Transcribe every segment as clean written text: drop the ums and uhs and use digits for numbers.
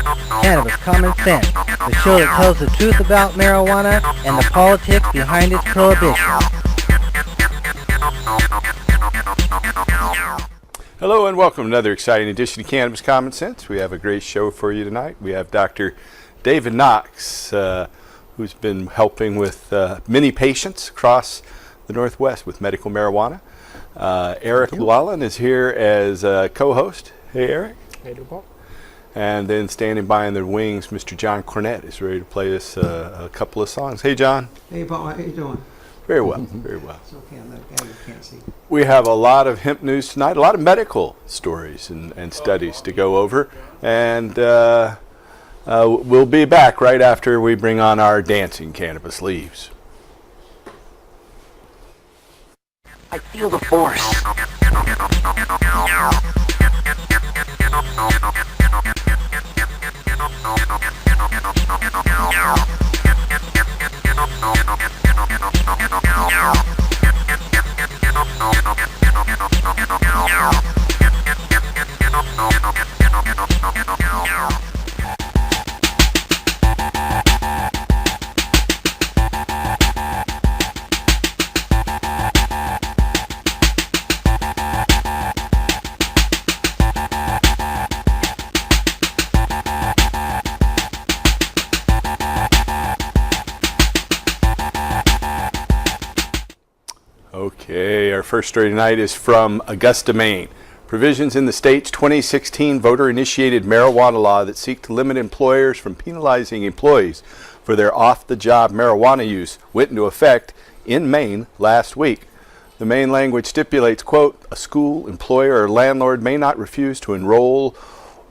Cannabis Common Sense, the show that tells the truth about marijuana and the politics behind its prohibition. Hello and welcome to another exciting edition of Cannabis Common Sense. We have a great show for you tonight. We have Dr. David Knox, who's been helping with many patients across the Northwest with medical marijuana. Eric Llewellyn is here as a co-host. Hey, Eric. Hey, Paul. And then standing by in the wings, Mr. John Cornett is ready to play us a couple of songs. Hey, John. Hey, Paul. How you doing? Very well, very well. It's okay. I'm that guy you can't see. We have a lot of hemp news tonight, a lot of medical stories and studies to go over. And we'll be back right after we bring on our dancing cannabis leaves. I feel the force. Okay, our first story tonight is from Augusta, Maine. Provisions in the state's 2016 voter-initiated marijuana law that seek to limit employers from penalizing employees for their off-the-job marijuana use went into effect in Maine last week. The Maine language stipulates, quote, a school, employer, or landlord may not refuse to enroll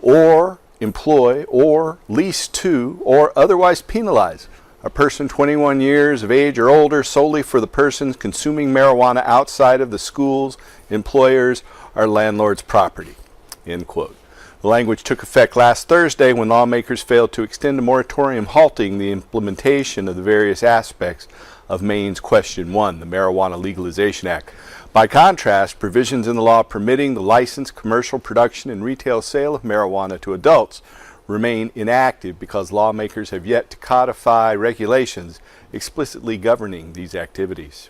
or employ or lease to or otherwise penalize a person 21 years of age or older solely for the persons consuming marijuana outside of the school's, employers, or landlord's property, end quote. The language took effect last Thursday when lawmakers failed to extend a moratorium halting the implementation of the various aspects of Maine's Question 1, the Marijuana Legalization Act. By contrast, provisions in the law permitting the licensed commercial production and retail sale of marijuana to adults remain inactive because lawmakers have yet to codify regulations explicitly governing these activities.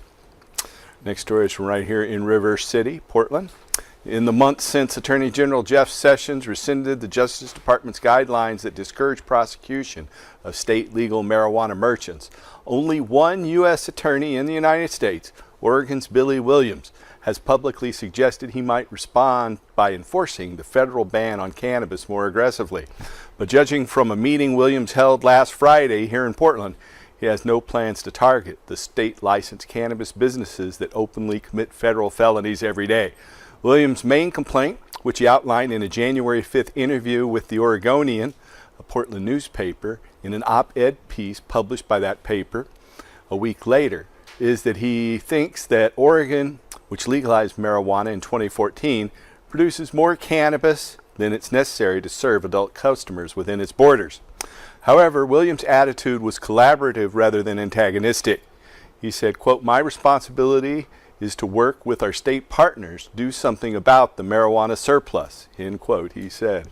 Next story is from right here in River City, Portland. In the months since Attorney General Jeff Sessions rescinded the Justice Department's guidelines that discourage prosecution of state legal marijuana merchants, only one U.S. attorney in the United States, Oregon's Billy Williams, has publicly suggested he might respond by enforcing the federal ban on cannabis more aggressively. But judging from a meeting Williams held last Friday here in Portland, he has no plans to target the state-licensed cannabis businesses that openly commit federal felonies every day. Williams' main complaint, which he outlined in a January 5th interview with the Oregonian, a Portland newspaper, in an op-ed piece published by that paper a week later, is that he thinks that Oregon, which legalized marijuana in 2014, produces more cannabis than it's necessary to serve adult customers within its borders. However, Williams' attitude was collaborative rather than antagonistic. He said, quote, my responsibility is to work with our state partners to do something about the marijuana surplus, end quote, he said.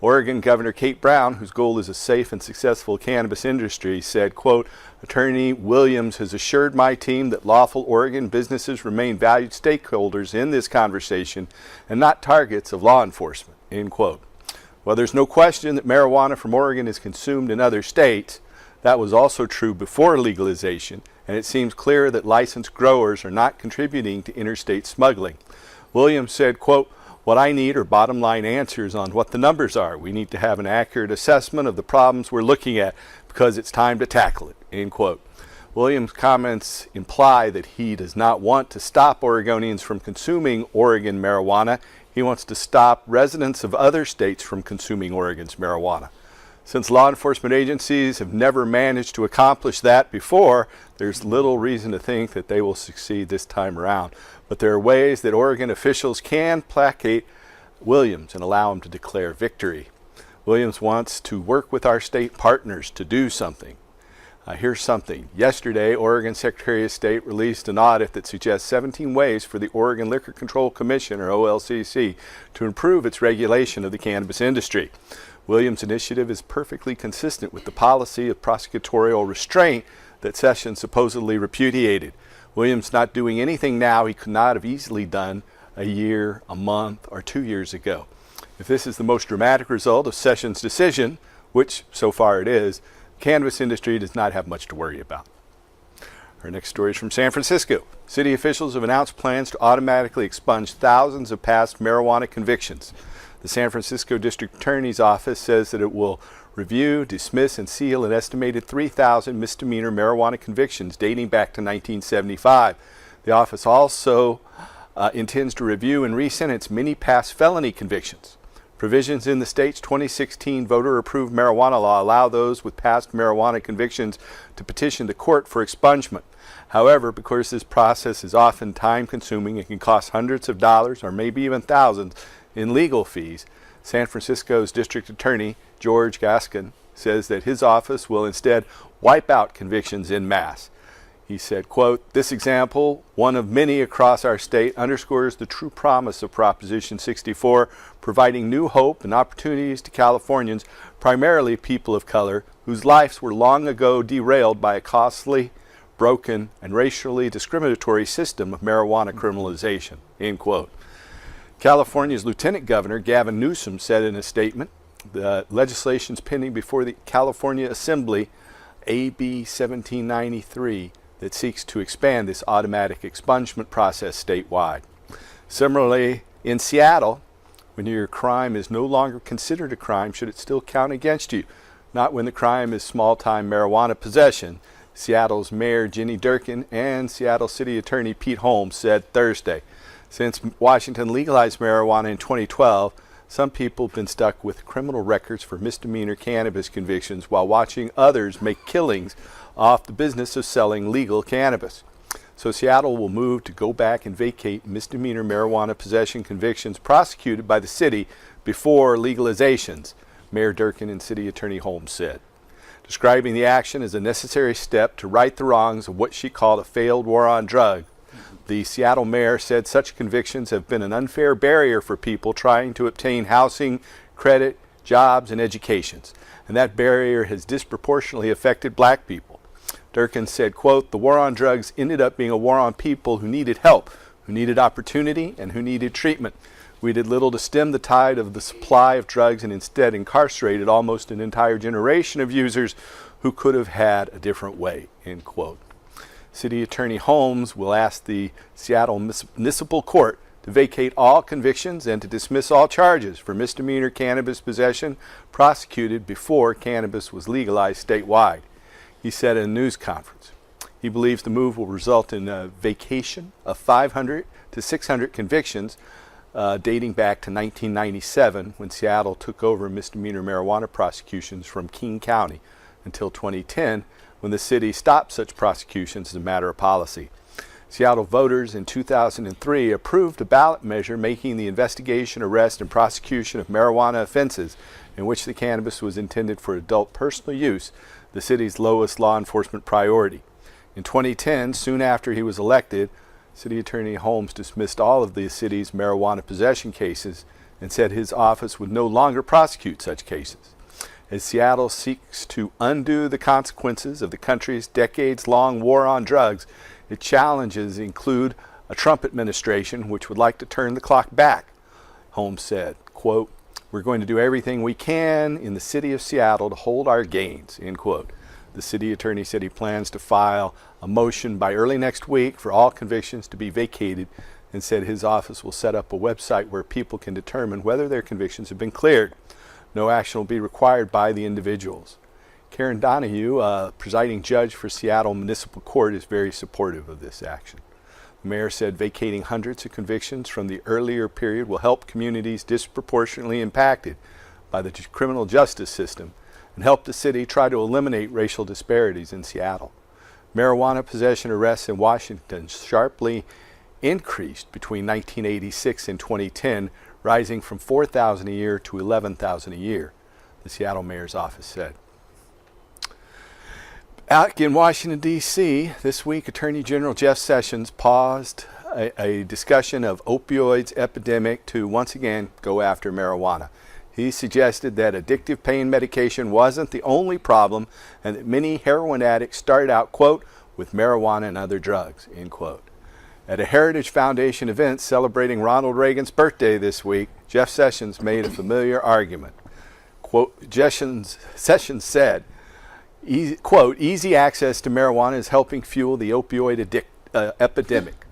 Oregon Governor Kate Brown, whose goal is a safe and successful cannabis industry, said, quote, Attorney Williams has assured my team that lawful Oregon businesses remain valued stakeholders in this conversation and not targets of law enforcement, end quote. Well, there's no question that marijuana from Oregon is consumed in other states. That was also true before legalization, and it seems clear that licensed growers are not contributing to interstate smuggling. Williams said, quote, what I need are bottom line answers on what the numbers are. We need to have an accurate assessment of the problems we're looking at because it's time to tackle it, end quote. Williams' comments imply that he does not want to stop Oregonians from consuming Oregon marijuana. He wants to stop residents of other states from consuming Oregon's marijuana. Since law enforcement agencies have never managed to accomplish that before, there's little reason to think that they will succeed this time around. But there are ways that Oregon officials can placate Williams and allow him to declare victory. Williams wants to work with our state partners to do something. Here's something. Yesterday, Oregon Secretary of State released an audit that suggests 17 ways for the Oregon Liquor Control Commission, or OLCC, to improve its regulation of the cannabis industry. Williams' initiative is perfectly consistent with the policy of prosecutorial restraint that Sessions supposedly repudiated. Williams not doing anything now he could not have easily done a year, a month, or 2 years ago. If this is the most dramatic result of Sessions' decision, which so far it is, the cannabis industry does not have much to worry about. Our next story is from San Francisco. City officials have announced plans to automatically expunge thousands of past marijuana convictions. The San Francisco District Attorney's Office says that it will review, dismiss, and seal an estimated 3,000 misdemeanor marijuana convictions dating back to 1975. The office also intends to review and re-sentence many past felony convictions. Provisions in the state's 2016 voter-approved marijuana law allow those with past marijuana convictions to petition the court for expungement. However, because this process is often time-consuming and can cost hundreds of dollars or maybe even thousands in legal fees, San Francisco's District Attorney, George Gascon, says that his office will instead wipe out convictions en masse. He said, quote, "This example, one of many across our state, underscores the true promise of Proposition 64, providing new hope and opportunities to Californians, primarily people of color, whose lives were long ago derailed by a costly, broken, and racially discriminatory system of marijuana criminalization," end quote. California's Lieutenant Governor Gavin Newsom said in a statement, the legislation's pending before the California Assembly, AB 1793, that seeks to expand this automatic expungement process statewide. Similarly, in Seattle, when your crime is no longer considered a crime, should it still count against you? Not when the crime is small-time marijuana possession, Seattle's Mayor Jenny Durkin and Seattle City Attorney Pete Holmes said Thursday. Since Washington legalized marijuana in 2012, some people have been stuck with criminal records for misdemeanor cannabis convictions while watching others make killings off the business of selling legal cannabis. So Seattle will move to go back and vacate misdemeanor marijuana possession convictions prosecuted by the city before legalizations, Mayor Durkin and City Attorney Holmes said, describing the action as a necessary step to right the wrongs of what she called a failed war on drugs. The Seattle mayor said such convictions have been an unfair barrier for people trying to obtain housing, credit, jobs, and educations, and that barrier has disproportionately affected black people. Durkin said, quote, "The war on drugs ended up being a war on people who needed help, who needed opportunity, and who needed treatment. We did little to stem the tide of the supply of drugs and instead incarcerated almost an entire generation of users who could have had a different way," end quote. City Attorney Holmes will ask the Seattle Municipal Court to vacate all convictions and to dismiss all charges for misdemeanor cannabis possession prosecuted before cannabis was legalized statewide. He said in a news conference. He believes the move will result in a vacation of 500 to 600 convictions dating back to 1997 when Seattle took over misdemeanor marijuana prosecutions from King County until 2010 when the city stopped such prosecutions as a matter of policy. Seattle voters in 2003 approved a ballot measure making the investigation, arrest, and prosecution of marijuana offenses in which the cannabis was intended for adult personal use the city's lowest law enforcement priority. In 2010, soon after he was elected, City Attorney Holmes dismissed all of the city's marijuana possession cases and said his office would no longer prosecute such cases. As Seattle seeks to undo the consequences of the country's decades-long war on drugs, its challenges include a Trump administration which would like to turn the clock back. Holmes said, quote, "We're going to do everything we can in the city of Seattle to hold our gains," end quote. The city attorney said he plans to file a motion by early next week for all convictions to be vacated and said his office will set up a website where people can determine whether their convictions have been cleared. No action will be required by the individuals. Karen Donahue, presiding judge for Seattle Municipal Court, is very supportive of this action. The mayor said vacating hundreds of convictions from the earlier period will help communities disproportionately impacted by the criminal justice system and help the city try to eliminate racial disparities in Seattle. Marijuana possession arrests in Washington sharply increased between 1986 and 2010, rising from 4,000 a year to 11,000 a year, the Seattle mayor's office said. Back in Washington, D.C., this week, Attorney General Jeff Sessions paused a discussion of opioids epidemic to once again go after marijuana. He suggested that addictive pain medication wasn't the only problem and that many heroin addicts started out, quote, with marijuana and other drugs, end quote. At a Heritage Foundation event celebrating Ronald Reagan's birthday this week, Jeff Sessions made a familiar argument. Quote, Sessions said, quote, easy access to marijuana is helping fuel the opioid epidemic.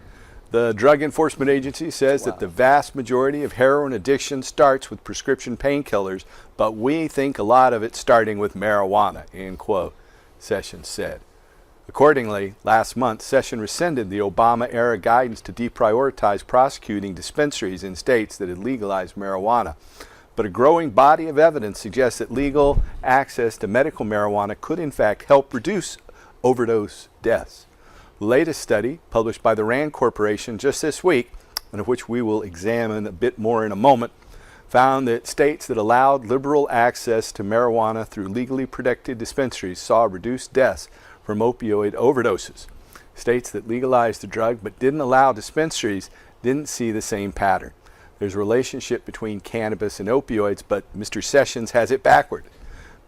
The Drug Enforcement Agency says that the vast majority of heroin addiction starts with prescription painkillers, but we think a lot of it starting with marijuana, end quote, Sessions said. Accordingly, last month, Sessions rescinded the Obama-era guidance to deprioritize prosecuting dispensaries in states that had legalized marijuana. But a growing body of evidence suggests that legal access to medical marijuana could in fact help reduce overdose deaths. The latest study, published by the RAND Corporation just this week, and of which we will examine a bit more in a moment, found that states that allowed liberal access to marijuana through legally protected dispensaries saw reduced deaths from opioid overdoses. States that legalized the drug but didn't allow dispensaries didn't see the same pattern. There's a relationship between cannabis and opioids, but Mr. Sessions has it backward.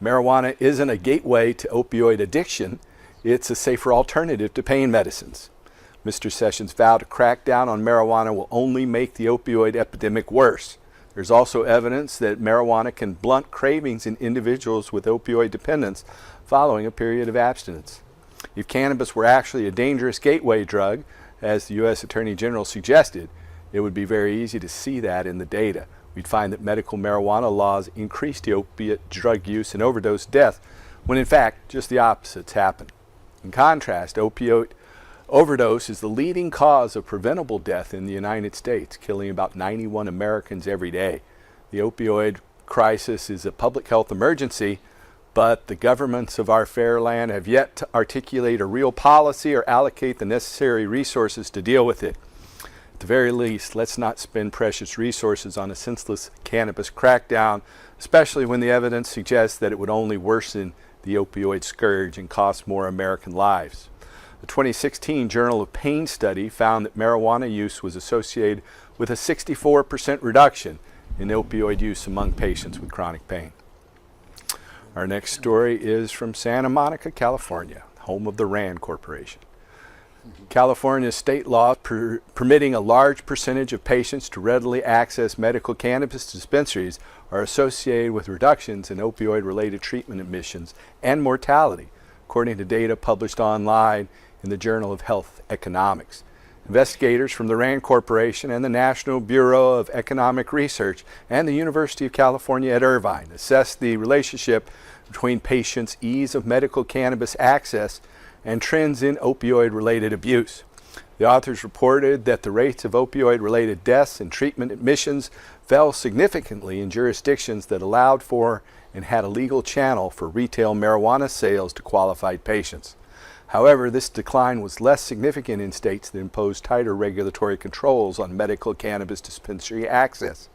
Marijuana isn't a gateway to opioid addiction. It's a safer alternative to pain medicines. Mr. Sessions' vow to crack down on marijuana will only make the opioid epidemic worse. There's also evidence that marijuana can blunt cravings in individuals with opioid dependence following a period of abstinence. If cannabis were actually a dangerous gateway drug, as the U.S. Attorney General suggested, it would be very easy to see that in the data. We'd find that medical marijuana laws increase the opiate drug use and overdose death, when in fact just the opposites happen. In contrast, opioid overdose is the leading cause of preventable death in the United States, killing about 91 Americans every day. The opioid crisis is a public health emergency, but the governments of our fair land have yet to articulate a real policy or allocate the necessary resources to deal with it. At the very least, let's not spend precious resources on a senseless cannabis crackdown, especially when the evidence suggests that it would only worsen the opioid scourge and cost more American lives. The 2016 Journal of Pain study found that marijuana use was associated with a 64% reduction in opioid use among patients with chronic pain. Our next story is from Santa Monica, California, home of the RAND Corporation. California's state law permitting a large percentage of patients to readily access medical cannabis dispensaries are associated with reductions in opioid-related treatment admissions and mortality, according to data published online in the Journal of Health Economics. Investigators from the RAND Corporation and the National Bureau of Economic Research and the University of California at Irvine assessed the relationship between patients' ease of medical cannabis access and trends in opioid-related abuse. The authors reported that the rates of opioid-related deaths and treatment admissions fell significantly in jurisdictions that allowed for and had a legal channel for retail marijuana sales to qualified patients. However, this decline was less significant in states that imposed tighter regulatory controls on medical cannabis dispensary access.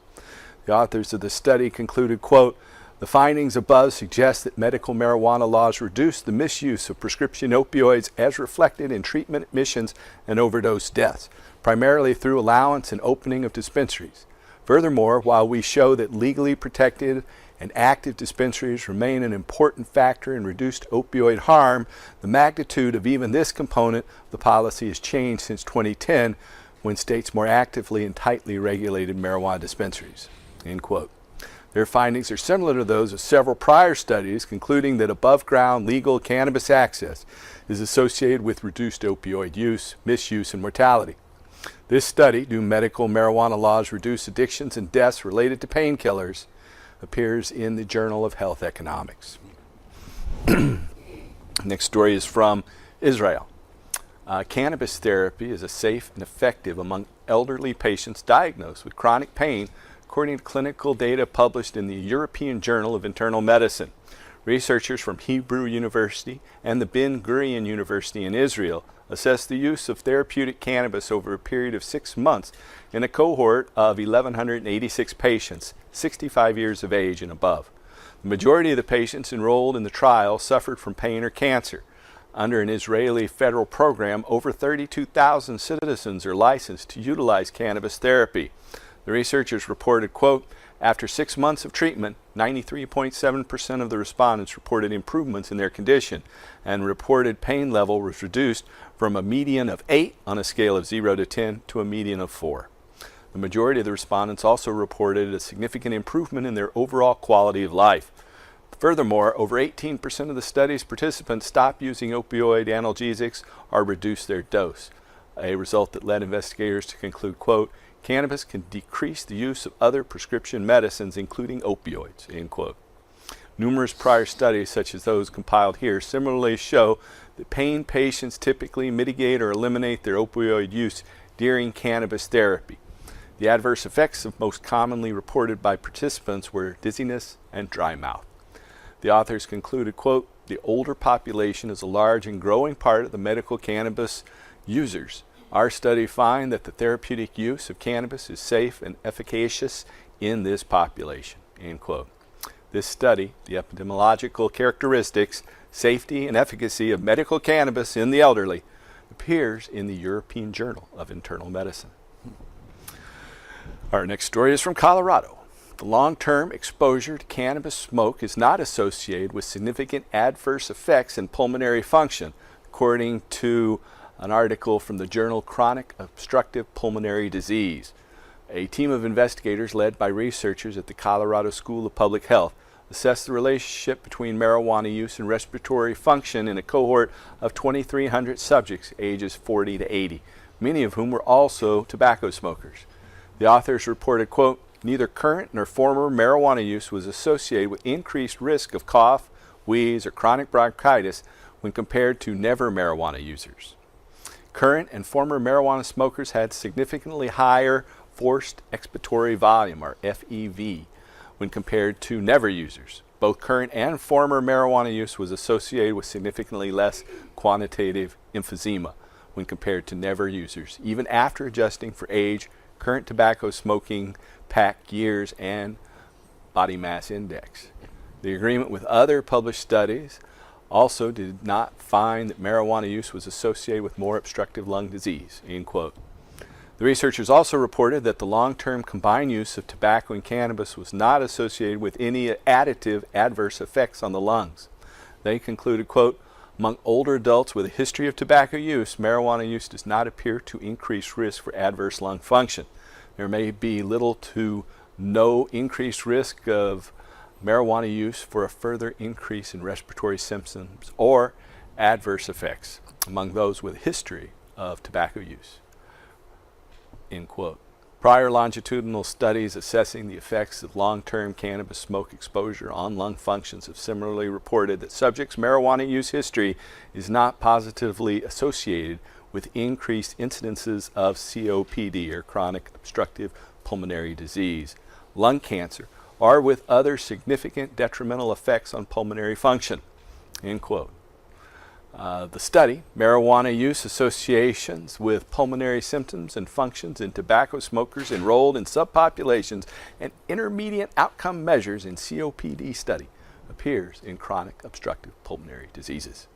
The authors of the study concluded, quote, the findings above suggest that medical marijuana laws reduce the misuse of prescription opioids as reflected in treatment admissions and overdose deaths, primarily through allowance and opening of dispensaries. Furthermore, while we show that legally protected and active dispensaries remain an important factor in reduced opioid harm, the magnitude of even this component of the policy has changed since 2010, when states more actively and tightly regulated marijuana dispensaries, end quote. Their findings are similar to those of several prior studies, concluding that above-ground legal cannabis access is associated with reduced opioid use, misuse, and mortality. This study, Do Medical Marijuana Laws Reduce Addictions and Deaths Related to Painkillers?, appears in the Journal of Health Economics. Next story is from Israel. Cannabis therapy is safe and effective among elderly patients diagnosed with chronic pain, according to clinical data published in the European Journal of Internal Medicine. Researchers from Hebrew University and the Ben Gurion University in Israel assessed the use of therapeutic cannabis over a period of 6 months in a cohort of 1,186 patients, 65 years of age and above. The majority of the patients enrolled in the trial suffered from pain or cancer. Under an Israeli federal program, over 32,000 citizens are licensed to utilize cannabis therapy. The researchers reported, quote, after 6 months of treatment, 93.7% of the respondents reported improvements in their condition, and reported pain level was reduced from a median of 8 on a scale of 0 to 10 to a median of 4. The majority of the respondents also reported a significant improvement in their overall quality of life. Furthermore, over 18% of the study's participants stopped using opioid analgesics or reduced their dose, a result that led investigators to conclude, quote, cannabis can decrease the use of other prescription medicines, including opioids, end quote. Numerous prior studies, such as those compiled here, similarly show that pain patients typically mitigate or eliminate their opioid use during cannabis therapy. The adverse effects most commonly reported by participants were dizziness and dry mouth. The authors concluded, quote, the older population is a large and growing part of the medical cannabis users. Our study finds that the therapeutic use of cannabis is safe and efficacious in this population, end quote. This study, the epidemiological characteristics, safety, and efficacy of medical cannabis in the elderly, appears in the European Journal of Internal Medicine. Our next story is from Colorado. The long-term exposure to cannabis smoke is not associated with significant adverse effects in pulmonary function, according to an article from the journal Chronic Obstructive Pulmonary Disease. A team of investigators led by researchers at the Colorado School of Public Health assessed the relationship between marijuana use and respiratory function in a cohort of 2,300 subjects ages 40 to 80, many of whom were also tobacco smokers. The authors reported, quote, neither current nor former marijuana use was associated with increased risk of cough, wheeze, or chronic bronchitis when compared to never marijuana users. Current and former marijuana smokers had significantly higher forced expiratory volume, or FEV, when compared to never users. Both current and former marijuana use was associated with significantly less quantitative emphysema when compared to never users, even after adjusting for age, current tobacco smoking pack years, and body mass index. The agreement with other published studies also did not find that marijuana use was associated with more obstructive lung disease, end quote. The researchers also reported that the long-term combined use of tobacco and cannabis was not associated with any additive adverse effects on the lungs. They concluded, quote, among older adults with a history of tobacco use, marijuana use does not appear to increase risk for adverse lung function. There may be little to no increased risk of marijuana use for a further increase in respiratory symptoms or adverse effects among those with a history of tobacco use, end quote. Prior longitudinal studies assessing the effects of long-term cannabis smoke exposure on lung functions have similarly reported that subjects' marijuana use history is not positively associated with increased incidences of COPD, or chronic obstructive pulmonary disease, lung cancer, or with other significant detrimental effects on pulmonary function, end quote. The study, Marijuana Use Associations with Pulmonary Symptoms and Functions in Tobacco Smokers Enrolled in Subpopulations and Intermediate Outcome Measures in COPD Study, appears in Chronic Obstructive Pulmonary Diseases.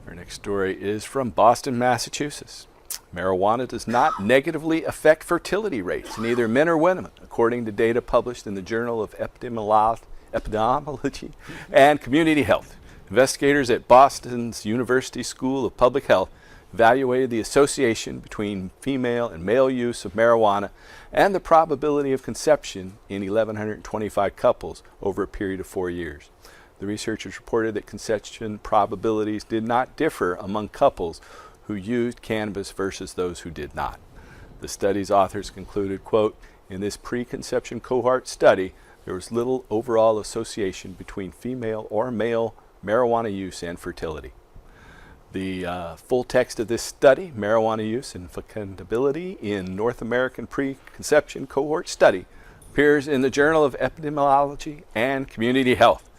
Our next story is from Boston, Massachusetts. Marijuana does not negatively affect fertility rates in either men or women, according to data published in the Journal of Epidemiology and Community Health. Investigators at Boston's University School of Public Health evaluated the association between female and male use of marijuana and the probability of conception in 1,125 couples over a period of 4 years. The researchers reported that conception probabilities did not differ among couples who used cannabis versus those who did not. The study's authors concluded, quote, in this preconception cohort study, there was little overall association between female or male marijuana use and fertility. The full text of this study, Marijuana Use and Fecundability in North American Preconception Cohort Study, appears in the Journal of Epidemiology and Community Health.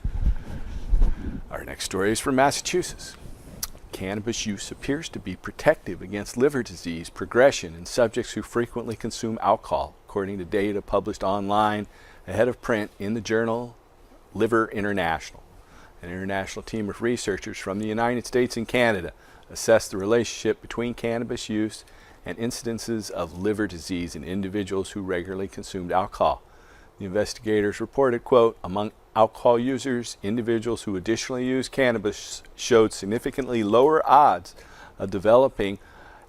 Our next story is from Massachusetts. Cannabis use appears to be protective against liver disease progression in subjects who frequently consume alcohol, according to data published online ahead of print in the journal Liver International. An international team of researchers from the United States and Canada assessed the relationship between cannabis use and incidences of liver disease in individuals who regularly consumed alcohol. The investigators reported, quote, among alcohol users, individuals who additionally used cannabis showed significantly lower odds of developing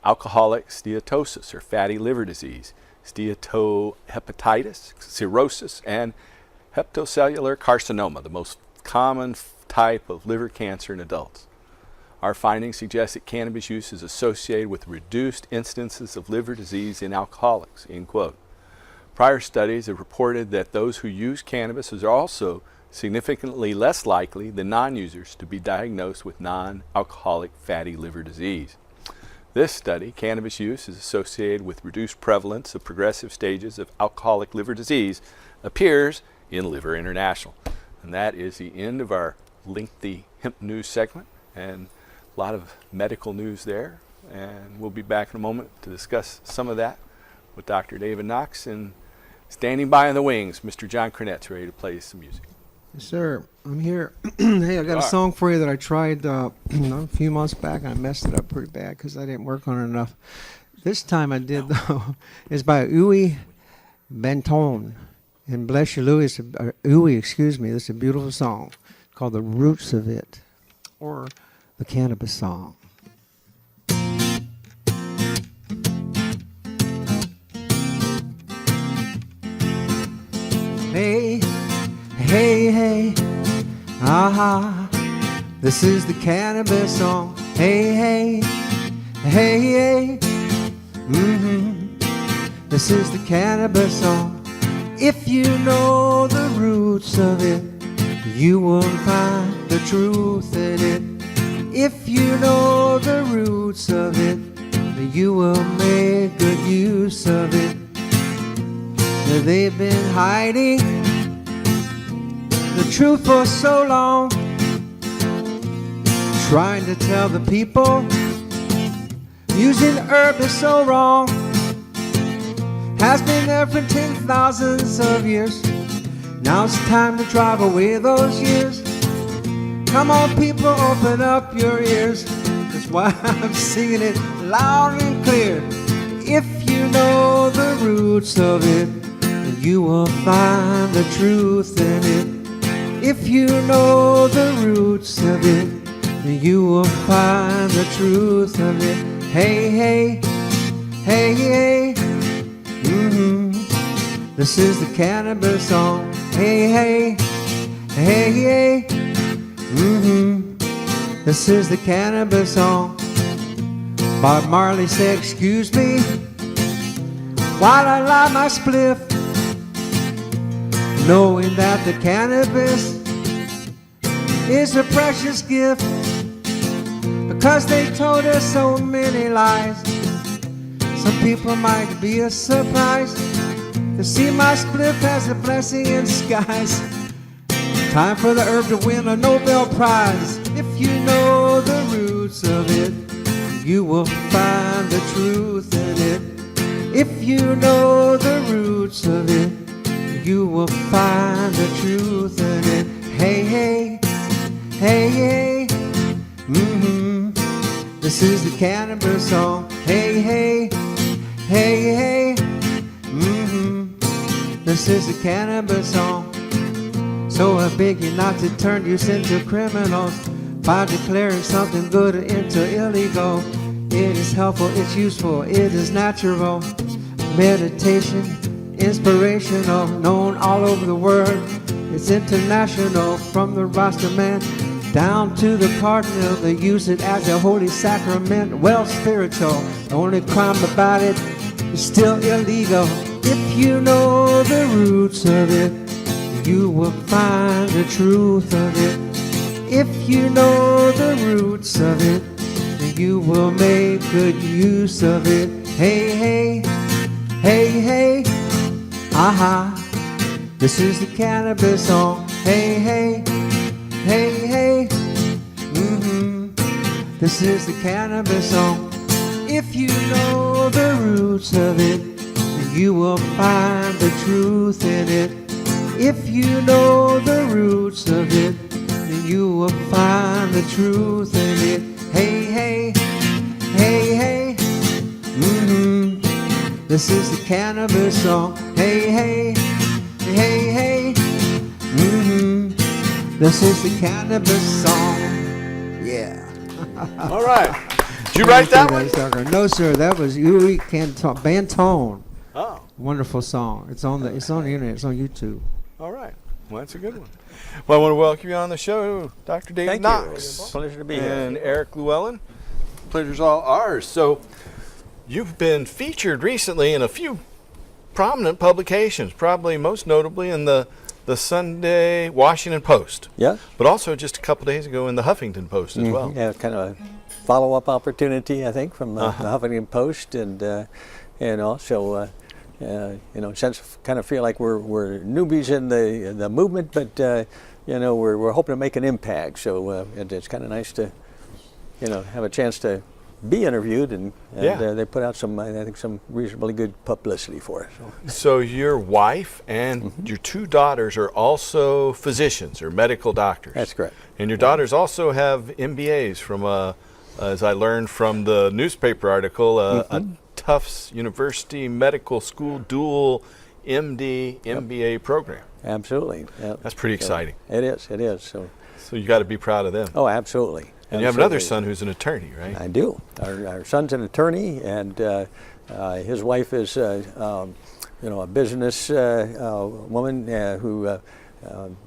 alcoholic steatosis or fatty liver disease, steatohepatitis, cirrhosis, and hepatocellular carcinoma, the most common type of liver cancer in adults. Our findings suggest that cannabis use is associated with reduced instances of liver disease in alcoholics, end quote. Prior studies have reported that those who use cannabis are also significantly less likely than non-users to be diagnosed with non-alcoholic fatty liver disease. This study, cannabis use is associated with reduced prevalence of progressive stages of alcoholic liver disease, appears in Liver International. And that is the end of our lengthy hemp news segment, and a lot of medical news there. And we'll be back in a moment to discuss some of that with Dr. David Knox. And standing by in the wings, Mr. John Cornett's ready to play some music. Yes, sir. I'm here. Hey, I got a song for you that I tried a few months back, and I messed it up pretty bad because I didn't work on it enough. This time I did, though. It's by Uwe Benton. And bless you, Louis. Uwe, excuse me. This is a beautiful song called The Roots of It, or the Cannabis Song. Hey, hey, hey, aha, this is the Cannabis Song. Hey, hey, hey, hey, this is the Cannabis Song. If you know the roots of it, you will find the truth in it. If you know the roots of it, you will make good use of it. They've been hiding the truth for so long, trying to tell the people using herb is so wrong. Has been there for 10,000 of years. Now it's time to drive away those years. Come on, people, open up your ears. That's why I'm singing it loud and clear. If you know the roots of it, you will find the truth in it. If you know the roots of it, you will find the truth of it. Hey, hey, hey, hey, this is the Cannabis Song. Hey, hey, hey, hey, this is the Cannabis Song. Bob Marley said, excuse me while I light my spliff, knowing that the cannabis is a precious gift, because they told us so many lies. Some people might be a surprise to see my spliff as a blessing in disguise. Time for the herb to win a Nobel Prize. If you know the roots of it, you will find the truth in it. If you know the roots of it, you will find the truth in it. Hey, hey, hey, hey, this is the Cannabis Song. Hey, hey, hey, hey, this is the Cannabis Song. So I beg you not to turn you into criminals by declaring something good into illegal. It is helpful, it's useful, it is natural. Meditation, inspirational, known all over the world. It's international, from the Rasta man down to the cardinal. They use it as a holy sacrament, well spiritual. The only crime about it is still illegal. If you know the roots of it, you will find the truth of it. If you know the roots of it, you will make good use of it. Hey, hey, hey, hey, aha, this is the Cannabis Song. Hey, hey, hey, hey, this is the Cannabis Song. If you know the roots of it, you will find the truth in it. If you know the roots of it, you will truth in it. Hey, hey, hey, hey. This is the cannabis song. Hey, hey, hey, hey. This is the cannabis song. Yeah. All right. Did you write that one? No, sir. That was you. Can't talk. Bantone. Oh. Wonderful song. It's on the internet. It's on YouTube. All right. Well, that's a good one. Well, I want to welcome you on the show, Dr. David Knox. Pleasure to be here. And Eric Llewellyn. Pleasure's all ours. So, you've been featured recently in a few prominent publications, probably most notably in the Sunday Washington Post. Yeah. But also just a couple days ago in the Huffington Post as well. Yeah, kind of a follow-up opportunity, I think, from the Huffington Post, and also, since kind of feel like we're newbies in the movement, but we're hoping to make an impact. So it's kind of nice to, have a chance to be interviewed, and they put out some reasonably good publicity for it. So your wife and your two daughters are also physicians or medical doctors. That's correct. And your daughters also have MBAs from as I learned from the newspaper article, a Tufts University Medical School dual MD MBA program. Absolutely. Yep. That's pretty exciting. It is. So you got to be proud of them. Oh, absolutely. And you have another son who's an attorney, right? I do. Our son's an attorney, and his wife is, a business woman who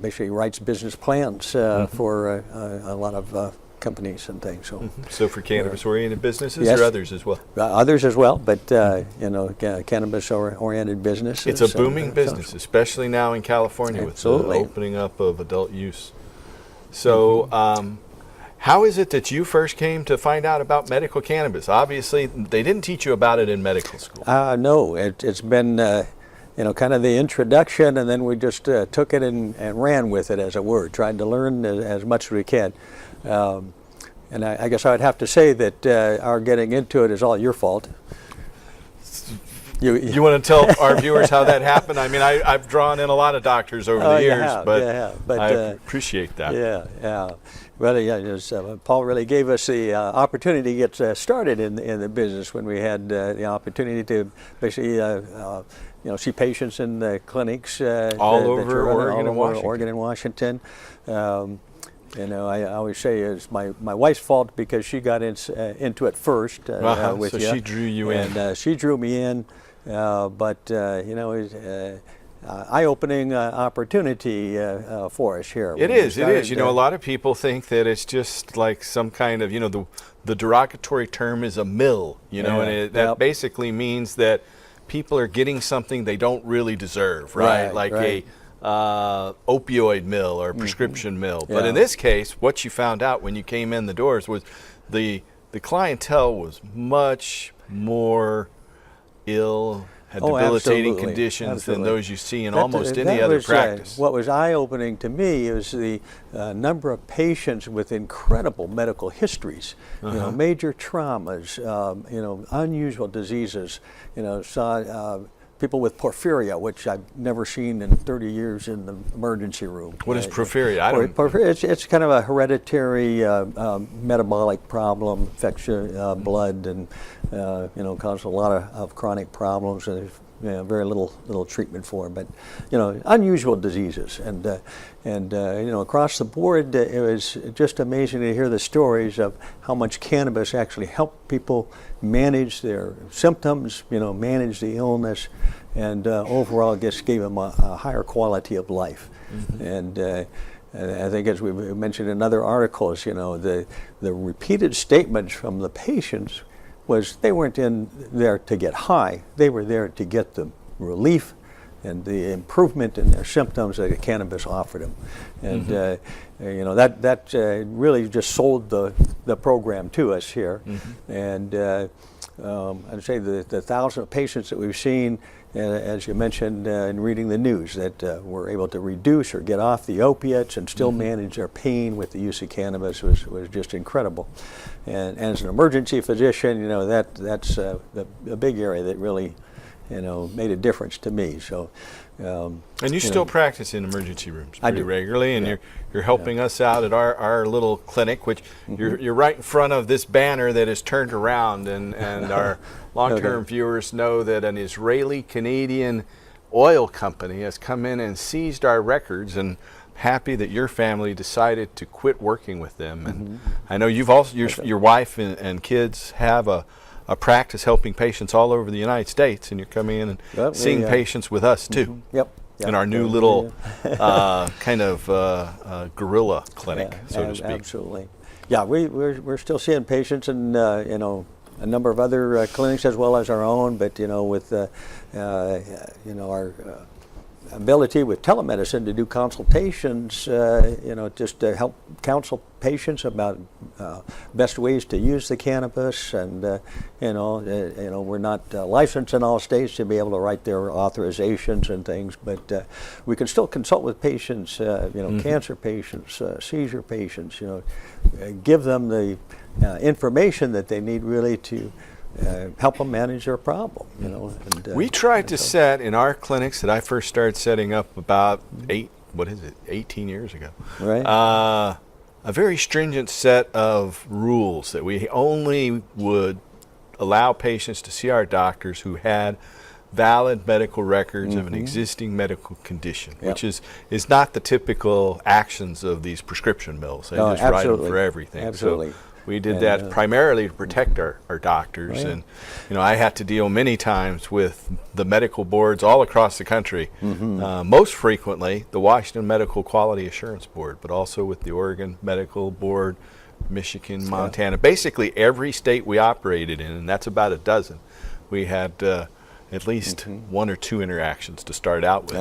basically writes business plans for a lot of companies and things. So for cannabis-oriented businesses, yes, or others as well? Others as well, but cannabis-oriented businesses. It's a booming business, especially now in California with the opening up of adult use. So. How is it that you first came to find out about medical cannabis? Obviously, they didn't teach you about it in medical school. No, it's been, kind of the introduction, and then we just took it and ran with it, as it were, tried to learn as much as we can. And I guess I would have to say that our getting into it is all your fault. You want to tell our viewers how that happened? I mean, I've drawn in a lot of over the years, but I appreciate that. Yeah. Well, Paul really gave us the opportunity to get started in the business when we had the opportunity to basically, see patients in the clinics all over Oregon and Washington. I always say it's my wife's fault because she got into it first with you. So she drew you in. And she drew me in, eye-opening opportunity for us here. It is. A lot of people think that it's just like some kind of, the derogatory term is a mill, and that basically means that people are getting something they don't really deserve, right? A opioid mill or prescription mill. But in this case, what you found out when you came in the doors was the clientele was much more ill, had debilitating conditions than those you see in almost any other practice. What was eye-opening to me is the number of patients with incredible medical histories, major traumas, unusual diseases, saw people with porphyria, which I've never seen in 30 years in the emergency room. What is porphyria? It's kind of a hereditary metabolic problem, affects your blood, and causes a lot of chronic problems. And there's very little treatment for them, but unusual diseases, and across the board, it was just amazing to hear the stories of how much cannabis actually helped people manage their symptoms, manage the illness, and overall just gave them a higher quality of life. And I think, as we mentioned in other articles, the repeated statements from the patients was they weren't in there to get high, they were there to get the relief and the improvement in their symptoms that cannabis offered them. And that really just sold the program to us here. And I'd say the 1,000 patients that we've seen, as you mentioned in reading the news, that were able to reduce or get off the opiates and still manage their pain with the use of cannabis was just incredible. And as an emergency physician, that's a big area that really made a difference to me. So. And you still practice in emergency rooms pretty do. regularly, and you're helping us out at our little clinic, which you're right in front of this banner that is turned around, and our long-term viewers know that an Israeli-Canadian oil company has come in and seized our records, and happy that your family decided to quit working with them. And I know you've also your wife and kids have a practice helping patients all over the United States, and you're coming in and seeing patients with us too. Yep. In our new little kind of guerrilla clinic, so to speak. Absolutely. Yeah, we're still seeing patients in a number of other clinics as well as our own, but with our ability with telemedicine to do consultations, just to help counsel patients about best ways to use the cannabis, and we're not licensed in all states to be able to write their authorizations and things, but we can still consult with patients, cancer patients, seizure patients, give them the information that they need really to help them manage their problem, we tried to set in our clinics that I first started setting up about 18 years ago. Right. A very stringent set of rules that we only would allow patients to see our doctors who had valid medical records of an existing medical condition, which is not the typical actions of these prescription mills. They just write them for everything. Absolutely. So we did that primarily to protect our doctors, and I had to deal many times with the medical boards all across the country, most frequently the Washington Medical Quality Assurance Board, but also with the Oregon Medical Board, Michigan, Montana, basically every state we operated in, and that's about a dozen. We had at least one or two interactions to start out with,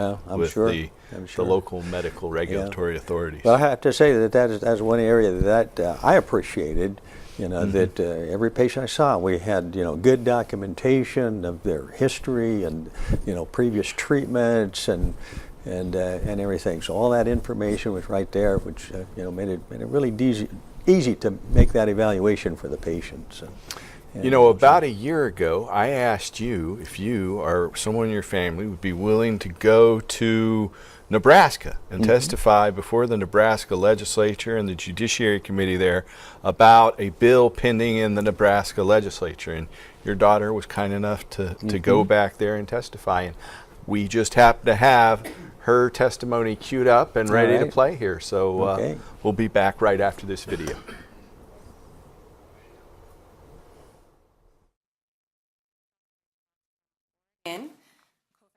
the local medical regulatory authorities. Well, I have to say that's one area that I appreciated, that every patient I saw, we had, good documentation of their history and, previous treatments and everything. So all that information was right there, which, made it really easy to make that evaluation for the patients. About a year ago, I asked you if you or someone in your family would be willing to go to Nebraska and testify before the Nebraska legislature and the Judiciary Committee there about a bill pending in the Nebraska legislature. And your daughter was kind enough to go back there and testify. And we just happen to have her testimony queued up and ready to play here. So we'll be back right after this video.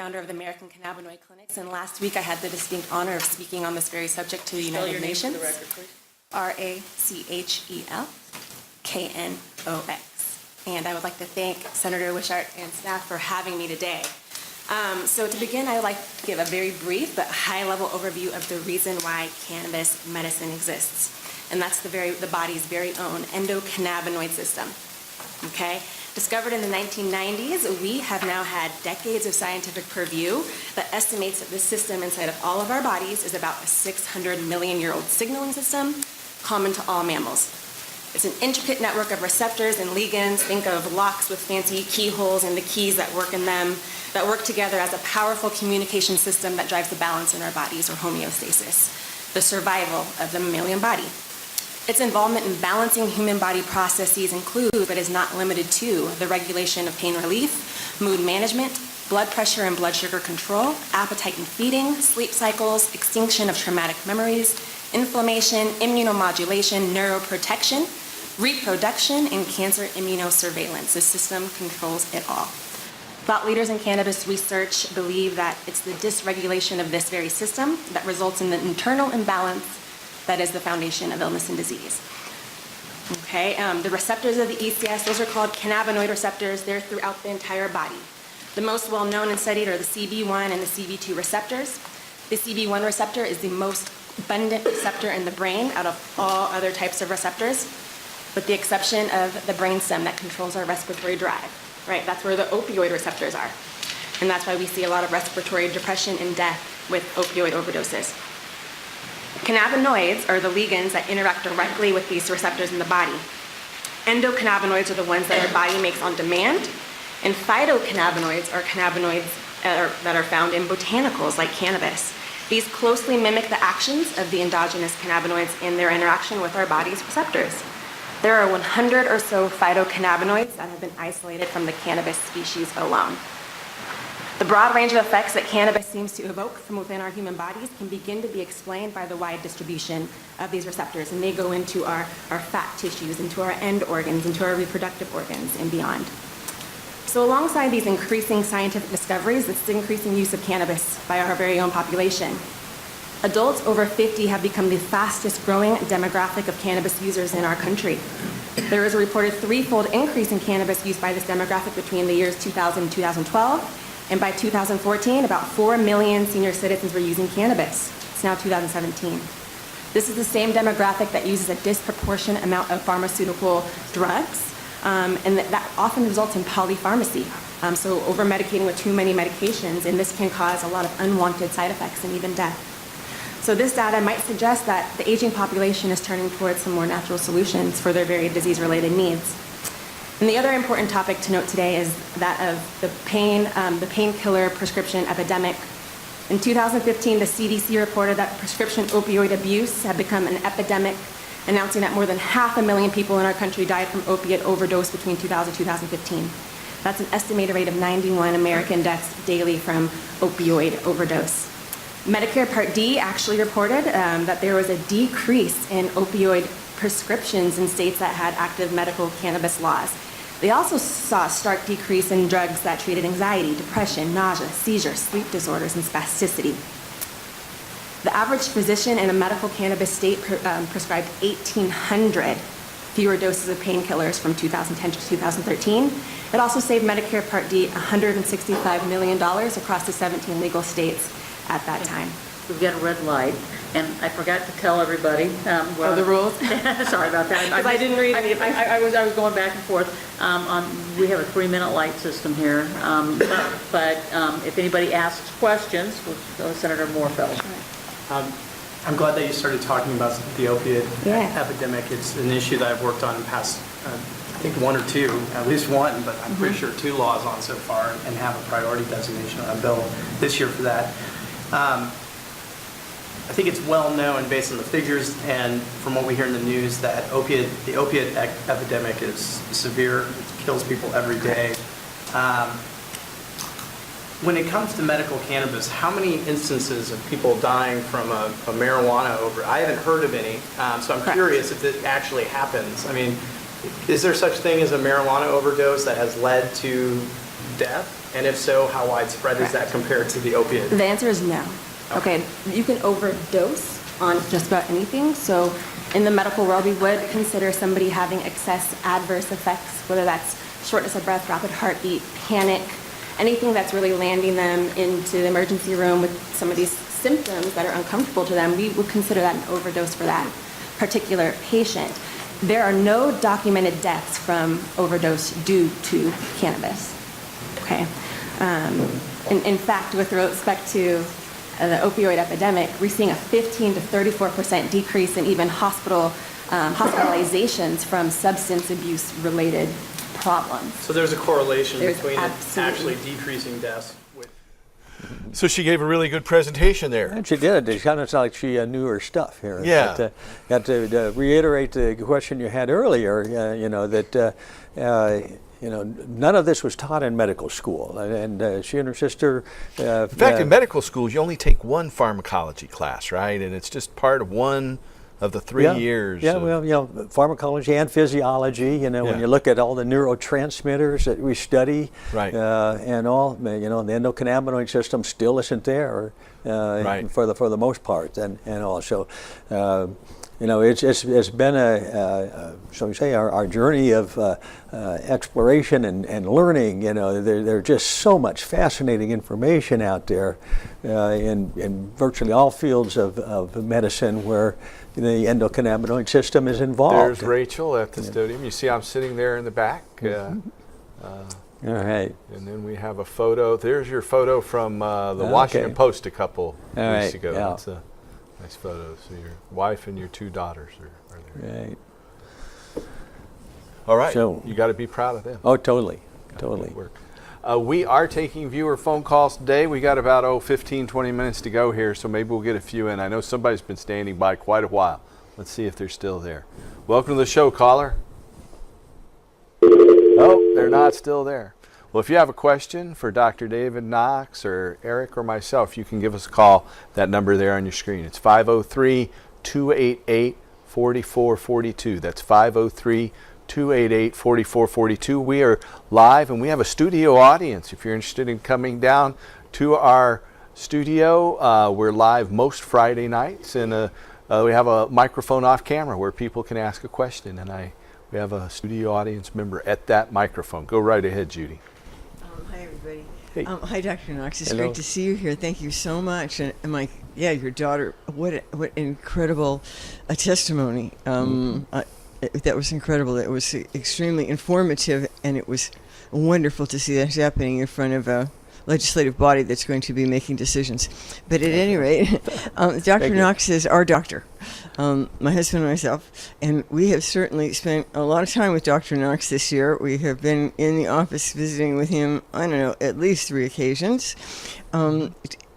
Co-founder of the American Cannabinoid Clinics, and last week I had the distinct honor of speaking on this very subject to the United Nations. Spell your name for the record, please. RACHEL-KNOX. And I would like to thank Senator Wishart and staff for having me today. So to begin, I would like to give a very brief but high-level overview of the reason why cannabis medicine exists. And that's the body's very own endocannabinoid system. Okay? Discovered in the 1990s, we have now had decades of scientific purview that estimates that this system inside of all of our bodies is about a 600 million-year-old signaling system common to all mammals. It's an intricate network of receptors and ligands. Think of locks with fancy keyholes and the keys that work in them that work together as a powerful communication system that drives the balance in our bodies, or homeostasis, the survival of the mammalian body. Its involvement in balancing human body processes includes, but is not limited to, the regulation of pain relief, mood management, blood pressure and blood sugar control, appetite and feeding, sleep cycles, extinction of traumatic memories, inflammation, immunomodulation, neuroprotection, reproduction, and cancer immunosurveillance. The system controls it all. Thought leaders in cannabis research believe that it's the dysregulation of this very system that results in the internal imbalance that is the foundation of illness and disease. Okay, the receptors of the ECS, those are called cannabinoid receptors. They're throughout the entire body. The most well-known and studied are the CB1 and the CB2 receptors. The CB1 receptor is the most abundant receptor in the brain out of all other types of receptors, with the exception of the brainstem that controls our respiratory drive, right? That's where the opioid receptors are. And that's why we see a lot of respiratory depression and death with opioid overdoses. Cannabinoids are the ligands that interact directly with these receptors in the body. Endocannabinoids are the ones that our body makes on demand, And phytocannabinoids are cannabinoids that are found in botanicals like cannabis. These closely mimic the actions of the endogenous cannabinoids in their interaction with our body's receptors. There are 100 or so phytocannabinoids that have been isolated from the cannabis species alone. The broad range of effects that cannabis seems to evoke from within our human bodies can begin to be explained by the wide distribution of these receptors, and they go into our fat tissues, into our end organs, into our reproductive organs, and beyond. So alongside these increasing scientific discoveries, it's the increasing use of cannabis by our very own population. Adults over 50 have become the fastest growing demographic of cannabis users in our country. There is a reported threefold increase in cannabis use by this demographic between the years 2000 and 2012. And by 2014, about 4 million senior citizens were using cannabis. It's now 2017. This is the same demographic that uses a disproportionate amount of pharmaceutical drugs, and that often results in polypharmacy. So over-medicating with too many medications, and this can cause a lot of unwanted side effects and even death. So this data might suggest that the aging population is turning towards some more natural solutions for their varied disease-related needs. And the other important topic to note today is that of the painkiller prescription epidemic. In 2015, the CDC reported that prescription opioid abuse had become an epidemic, announcing that more than 500,000 people in our country died from opiate overdose between 2000 and 2015. That's an estimated rate of 91 American deaths daily from opioid overdose. Medicare Part D actually reported that there was a decrease in opioid prescriptions in states that had active medical cannabis laws. They also saw a stark decrease in drugs that treated anxiety, depression, nausea, seizures, sleep disorders, and spasticity. The average physician in a medical cannabis state prescribed 1,800 fewer doses of painkillers from 2010 to 2013. It also saved Medicare Part D $165 million across the 17 legal states at that time. We've got a red light, and I forgot to tell everybody. The rules? Sorry about that. Because I didn't read anything. I was going back and forth. We have a 3-minute light system here, but if anybody asks questions, we'll go with Senator Moorfeld. I'm glad that you started talking about the opiate epidemic. It's an issue that I've worked on in past, I think 1 or 2, at least 1, but I'm pretty sure 2 laws on so far, and have a priority designation on a bill this year for that. I think it's well known based on the figures and from what we hear in the news that the opiate epidemic is severe. It kills people every day. When it comes to medical cannabis, how many instances of people dying from a marijuana I haven't heard of any, so I'm curious if it actually happens. I mean, is there such thing as a marijuana overdose that has led to death? And if so, how widespread is that compared to the opiate? The answer is no. Okay, you can overdose on just about anything. So in the medical world, we would consider somebody having excess adverse effects, whether that's shortness of breath, rapid heartbeat, panic, anything that's really landing them into the emergency room with some of these symptoms that are uncomfortable to them. We would consider that an overdose for that particular patient. There are no documented deaths from overdose due to cannabis. Okay. In fact, with respect to the opioid epidemic, we're seeing a 15 to 34% decrease in even hospitalizations from substance abuse related problems. So there's a correlation between it absolutely. actually decreasing deaths with. So she gave a really good presentation there. And she did. It kind of like she knew her stuff here. Yeah. But, got to reiterate the question you had earlier, none of this was taught in medical school. And she and her sister... In fact, in medical schools, you only take one pharmacology class, right? And it's just part of one of the 3 years. Yeah, well, pharmacology and physiology, when you look at all the neurotransmitters that we study, right. And all, the endocannabinoid system still isn't there right. for the most part, and also. It's been shall we say, our journey of exploration and learning. There's just so much fascinating information out there in virtually all fields of medicine where the endocannabinoid system is involved. There's Rachel at the stadium. You see I'm sitting there in the back. All right. And then we have a photo. There's your photo from the Washington Post a couple weeks ago. Yeah. That's a nice photo. So your wife and your 2 daughters are there. Right. All right. So, you got to be proud of them. Oh, totally. Good work. We are taking viewer phone calls today. We got about 15, 20 minutes to go here, so maybe we'll get a few in. I know somebody's been standing by quite a while. Let's see if they're still there. Welcome to the show, caller. Oh, they're not still there. Well, if you have a question for Dr. David Knox or Eric or myself, you can give us a call. That number there on your screen. It's 503-288-4442. That's 503-288-4442. We are live, and we have a studio audience. If you're interested in coming down to our studio, we're live most Friday nights, and we have a microphone off camera where people can ask a question, and we have a studio audience member at that microphone. Go right ahead, Judy. Hi, everybody. Hey. Hi, Dr. Knox. It's Hello. great to see you here. Thank you so much. And your daughter, what incredible testimony. That was incredible. It was extremely informative, and it was wonderful to see that happening in front of a legislative body that's going to be making decisions. But at any rate, Dr. Knox is our doctor, my husband and myself, and we have certainly spent a lot of time with Dr. Knox this year. We have been in the office visiting with him, I don't know, at least 3 occasions.